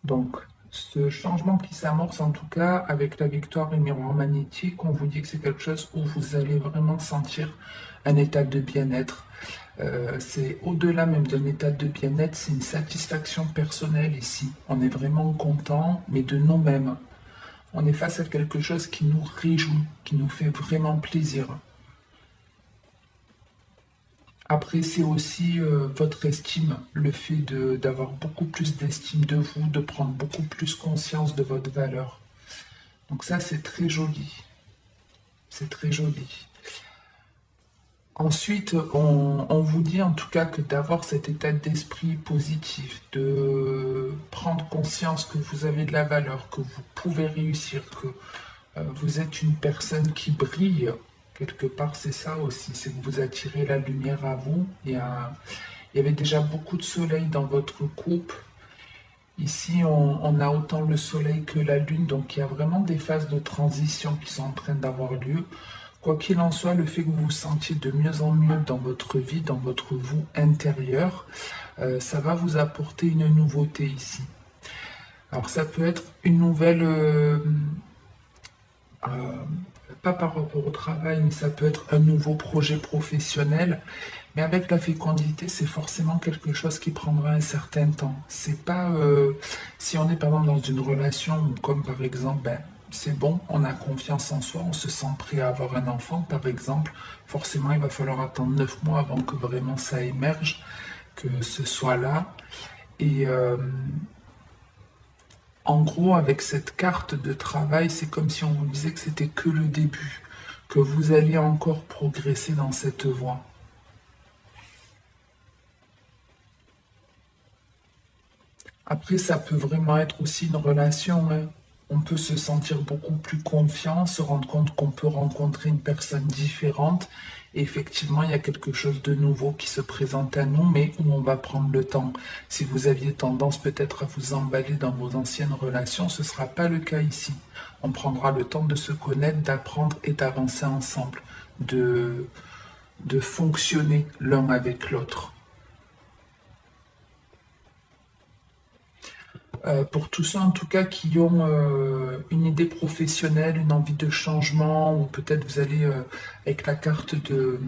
Donc, ce changement qui s'amorce, en tout cas, avec la victoire et le miroir magnétique, on vous dit que c'est quelque chose où vous allez vraiment sentir un état de bien-être. C'est au-delà même d'un état de bien-être, c'est une satisfaction personnelle ici. On est vraiment content, mais de nous-mêmes. On est face à quelque chose qui nous réjouit, qui nous fait vraiment plaisir. Après, c'est aussi votre estime, le fait d'avoir beaucoup plus d'estime de vous, de prendre beaucoup plus conscience de votre valeur. Donc ça, c'est très joli. C'est très joli. Ensuite, on vous dit en tout cas que d'avoir cet état d'esprit positif, de prendre conscience que vous avez de la valeur, que vous pouvez réussir, que vous êtes une personne qui brille, quelque part c'est ça aussi, c'est que vous attirez la lumière à vous. Il y avait déjà beaucoup de soleil dans votre coupe. Ici, on a autant le soleil que la lune, donc il y a vraiment des phases de transition qui sont en train d'avoir lieu. Quoi qu'il en soit, le fait que vous vous sentiez de mieux en mieux dans votre vie, dans votre vous intérieur, ça va vous apporter une nouveauté ici. Alors ça peut être une nouvelle, euh, pas par rapport au travail, mais ça peut être un nouveau projet professionnel. Mais avec la fécondité, c'est forcément quelque chose qui prendra un certain temps. C'est pas si on est par exemple dans une relation comme par exemple, ben, c'est bon, on a confiance en soi, on se sent prêt à avoir un enfant, par exemple. Forcément, il va falloir attendre 9 mois avant que vraiment ça émerge, que ce soit là. Et en gros, avec cette carte de travail, c'est comme si on vous disait que c'était que le début, que vous alliez encore progresser dans cette voie. Après, ça peut vraiment être aussi une relation, hein. On peut se sentir beaucoup plus confiant, se rendre compte qu'on peut rencontrer une personne différente. Et effectivement, il y a quelque chose de nouveau qui se présente à nous, mais où on va prendre le temps. Si vous aviez tendance peut-être à vous emballer dans vos anciennes relations, ce ne sera pas le cas ici. On prendra le temps de se connaître, d'apprendre et d'avancer ensemble, de, de fonctionner l'un avec l'autre. Pour tous ceux en tout cas qui ont une idée professionnelle, une envie de changement, ou peut-être vous allez avec la carte de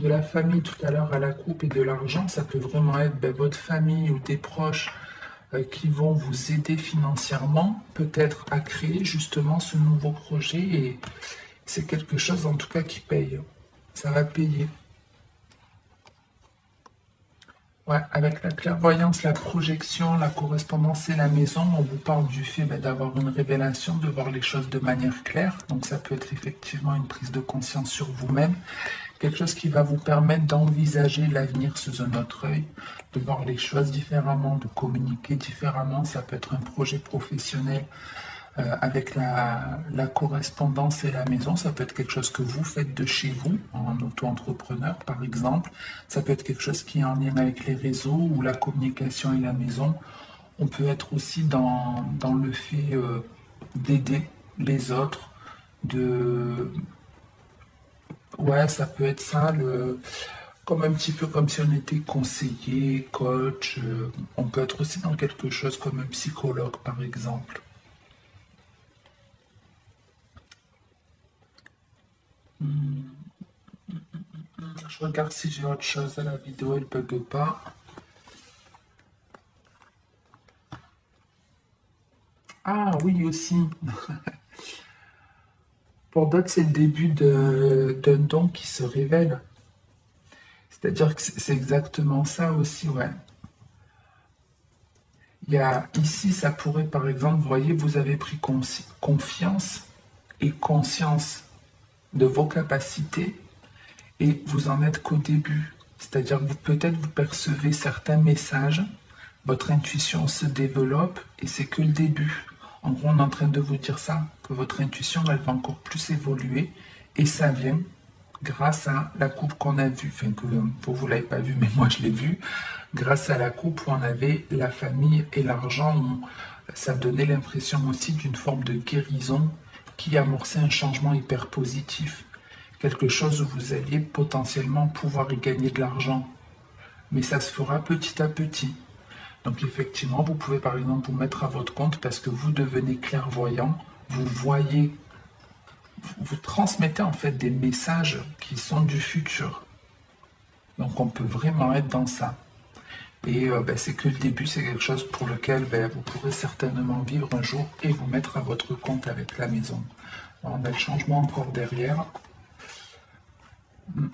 la famille tout à l'heure à la coupe et de l'argent, ça peut vraiment être ben, votre famille ou des proches qui vont vous aider financièrement, peut-être à créer justement ce nouveau projet et c'est quelque chose en tout cas qui paye. Ça va payer. Ouais, avec la clairvoyance, la projection, la correspondance et la maison, on vous parle du fait ben, d'avoir une révélation, de voir les choses de manière claire. Donc ça peut être effectivement une prise de conscience sur vous-même, quelque chose qui va vous permettre d'envisager l'avenir sous un autre œil, de voir les choses différemment, de communiquer différemment. Ça peut être un projet professionnel avec la correspondance et la maison, ça peut être quelque chose que vous faites de chez vous, en auto-entrepreneur par exemple. Ça peut être quelque chose qui est en lien avec les réseaux ou la communication et la maison. On peut être aussi dans le fait d'aider les autres, de... Ouais, ça peut être ça, comme un petit peu comme si on était conseiller, coach. On peut être aussi dans quelque chose comme un psychologue par exemple. Je regarde si j'ai autre chose à la vidéo, elle bug pas. Ah oui aussi. Pour d'autres, c'est le début d'un don qui se révèle. C'est-à-dire que c'est exactement ça aussi, ouais. Il y a ici, ça pourrait par exemple, vous voyez, vous avez pris confiance et conscience de vos capacités et vous en êtes qu'au début. C'est-à-dire que vous peut-être vous percevez certains messages, votre intuition se développe et c'est que le début. En gros, on est en train de vous dire ça, que votre intuition, elle va encore plus évoluer et ça vient grâce à la coupe qu'on a vue. Enfin, que vous ne l'avez pas vue, mais moi je l'ai vue. Grâce à la coupe où on avait la famille et l'argent, ça donnait l'impression aussi d'une forme de guérison qui amorçait un changement hyper positif. Quelque chose où vous alliez potentiellement pouvoir y gagner de l'argent. Mais ça se fera petit à petit. Donc effectivement, vous pouvez par exemple vous mettre à votre compte parce que vous devenez clairvoyant, vous voyez, vous transmettez en fait des messages qui sont du futur. Donc on peut vraiment être dans ça. Et c'est que le début, c'est quelque chose pour lequel vous pourrez certainement vivre un jour et vous mettre à votre compte avec la maison. On a le changement encore derrière.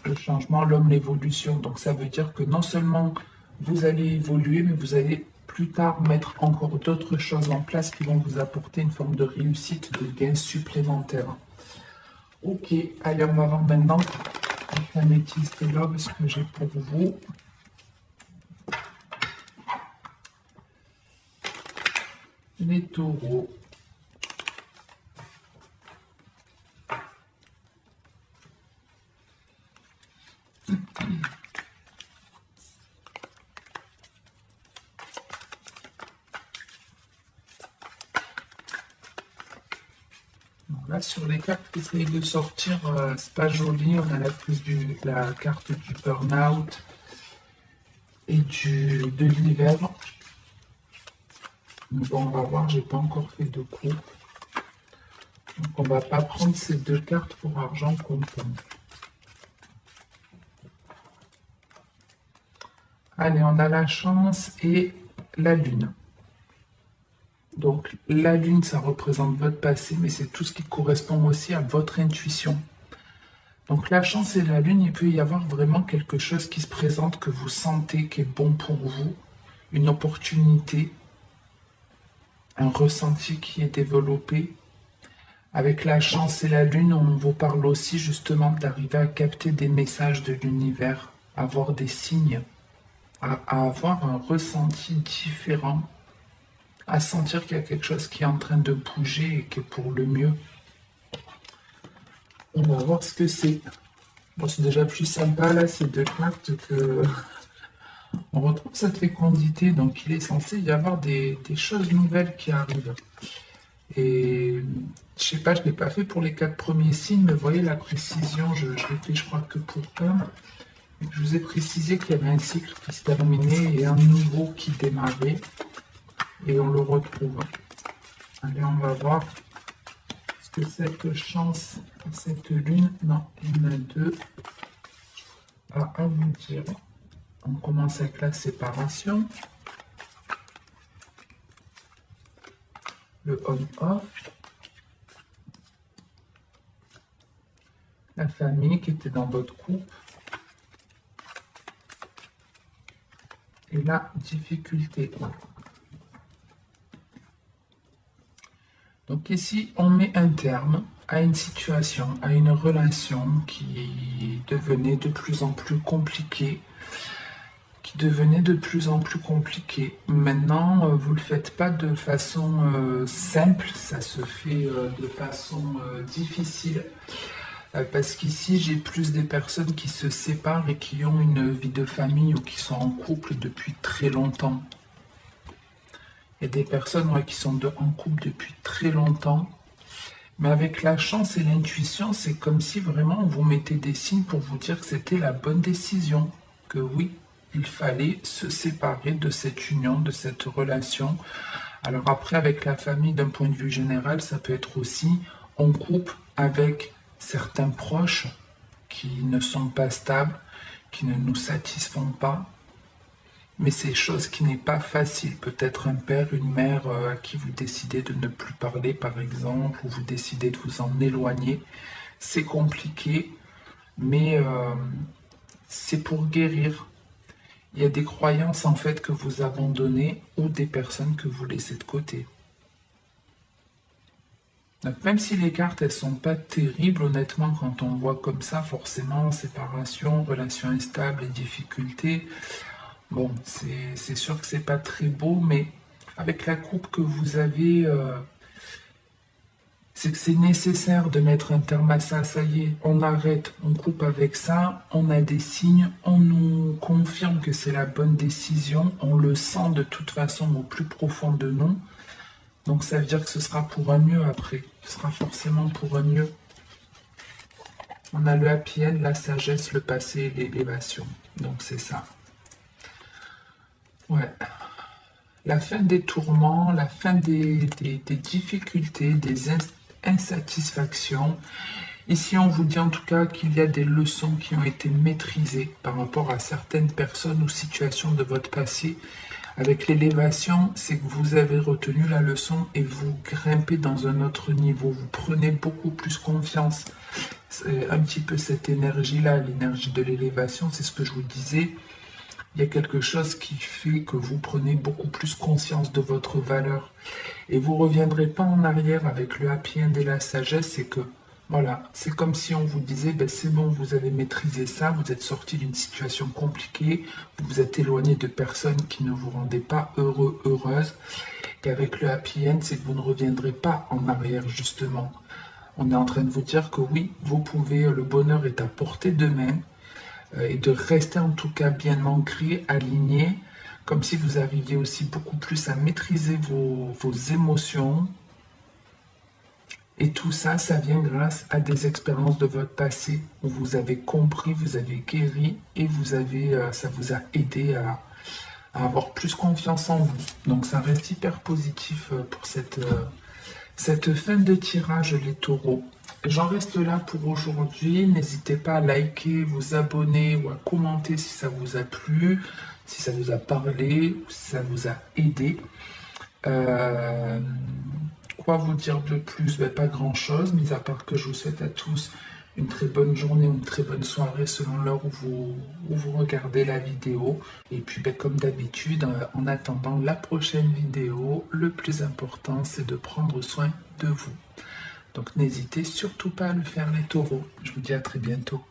Le changement, l'homme, l'évolution. Donc ça veut dire que non seulement vous allez évoluer, mais vous allez plus tard mettre encore d'autres choses en place qui vont vous apporter une forme de réussite, de gains supplémentaires. Ok, allez, on va voir maintenant avec la métisse de l'homme ce que j'ai pour vous. Les taureaux. Là, sur les cartes qui essayent de sortir, c'est pas joli. On a la carte du burn-out et de l'hiver. Bon, on va voir, j'ai pas encore fait de coup. Donc, on va pas prendre ces deux cartes pour argent comptant. Allez, on a la chance et la lune. Donc, la lune, ça représente votre passé, mais c'est tout ce qui correspond aussi à votre intuition. Donc, la chance et la lune, il peut y avoir vraiment quelque chose qui se présente, que vous sentez, qui est bon pour vous, une opportunité, un ressenti qui est développé. Avec la chance et la lune, on vous parle aussi justement d'arriver à capter des messages de l'univers, avoir des signes, à avoir un ressenti différent, à sentir qu'il y a quelque chose qui est en train de bouger et qui est pour le mieux. On va voir ce que c'est. Bon, c'est déjà plus sympa là, ces deux cartes que on retrouve cette fécondité, donc il est censé y avoir des choses nouvelles qui arrivent. Et je sais pas, je ne l'ai pas fait pour les 4 premiers signes, mais vous voyez la précision, je l'ai fait je crois que pour un. Je vous ai précisé qu'il y avait un cycle qui se terminait et un nouveau qui démarrait. Et on le retrouve. Allez, on va voir ce que cette chance, cette lune, non, il y en a deux à vous dire. On commence avec la séparation. Le on-off. La famille qui était dans votre couple. Et la difficulté. Donc ici, on met un terme à une situation, à une relation qui devenait de plus en plus compliquée. Maintenant, vous ne le faites pas de façon simple, ça se fait de façon difficile. Parce qu'ici, j'ai plus des personnes qui se séparent et qui ont une vie de famille ou qui sont en couple depuis très longtemps. Il y a des personnes qui sont en couple depuis très longtemps. Mais avec la chance et l'intuition, c'est comme si vraiment on vous mettait des signes pour vous dire que c'était la bonne décision. Que oui, il fallait se séparer de cette union, de cette relation. Alors après, avec la famille, d'un point de vue général, ça peut être aussi on coupe avec certains proches qui ne sont pas stables, qui ne nous satisfont pas. Mais c'est chose qui n'est pas facile. Peut-être un père, une mère à qui vous décidez de ne plus parler, par exemple, ou vous décidez de vous en éloigner. C'est compliqué, mais c'est pour guérir. Il y a des croyances en fait que vous abandonnez ou des personnes que vous laissez de côté. Donc, même si les cartes elles sont pas terribles, honnêtement, quand on voit comme ça, forcément, séparation, relation instable et difficultés. Bon, c'est sûr que c'est pas très beau, mais avec la coupe que vous avez, c'est que c'est nécessaire de mettre un terme à ça. Ça y est, on arrête, on coupe avec ça, on a des signes, on nous confirme que c'est la bonne décision, on le sent de toute façon au plus profond de nous. Donc ça veut dire que ce sera pour un mieux après, ce sera forcément pour un mieux. On a le happy end, la sagesse, le passé et l'élévation. Donc c'est ça. Ouais. la fin des tourments, la fin des difficultés, des insatisfactions. Ici, on vous dit en tout cas qu'il y a des leçons qui ont été maîtrisées par rapport à certaines personnes ou situations de votre passé. Avec l'élévation, c'est que vous avez retenu la leçon et vous grimpez dans un autre niveau. Vous prenez beaucoup plus confiance. C'est un petit peu cette énergie-là, l'énergie de l'élévation, c'est ce que je vous disais. Il y a quelque chose qui fait que vous prenez beaucoup plus conscience de votre valeur. Et vous ne reviendrez pas en arrière avec le happy end et la sagesse, c'est que voilà, c'est comme si on vous disait, ben c'est bon, vous avez maîtrisé ça, vous êtes sorti d'une situation compliquée, vous vous êtes éloigné de personnes qui ne vous rendaient pas heureux, heureuse. Et avec le happy end, c'est que vous ne reviendrez pas en arrière, justement. On est en train de vous dire que oui, vous pouvez, le bonheur est à portée de main, et de rester en tout cas bien ancré, aligné, comme si vous arriviez aussi beaucoup plus à maîtriser vos émotions. Et tout ça, ça vient grâce à des expériences de votre passé où vous avez compris, vous avez guéri et ça vous a aidé à avoir plus confiance en vous. Donc ça reste hyper positif pour cette fin de tirage, les taureaux. J'en reste là pour aujourd'hui. N'hésitez pas à liker, vous abonner ou à commenter si ça vous a plu, si ça vous a parlé, si ça vous a aidé. Quoi vous dire de plus? Ben, pas grand chose, mis à part que je vous souhaite à tous une très bonne journée, une très bonne soirée selon l'heure où vous regardez la vidéo. Et puis ben, comme d'habitude, en attendant la prochaine vidéo, le plus important c'est de prendre soin de vous. Donc n'hésitez surtout pas à le faire les taureaux. Je vous dis à très bientôt.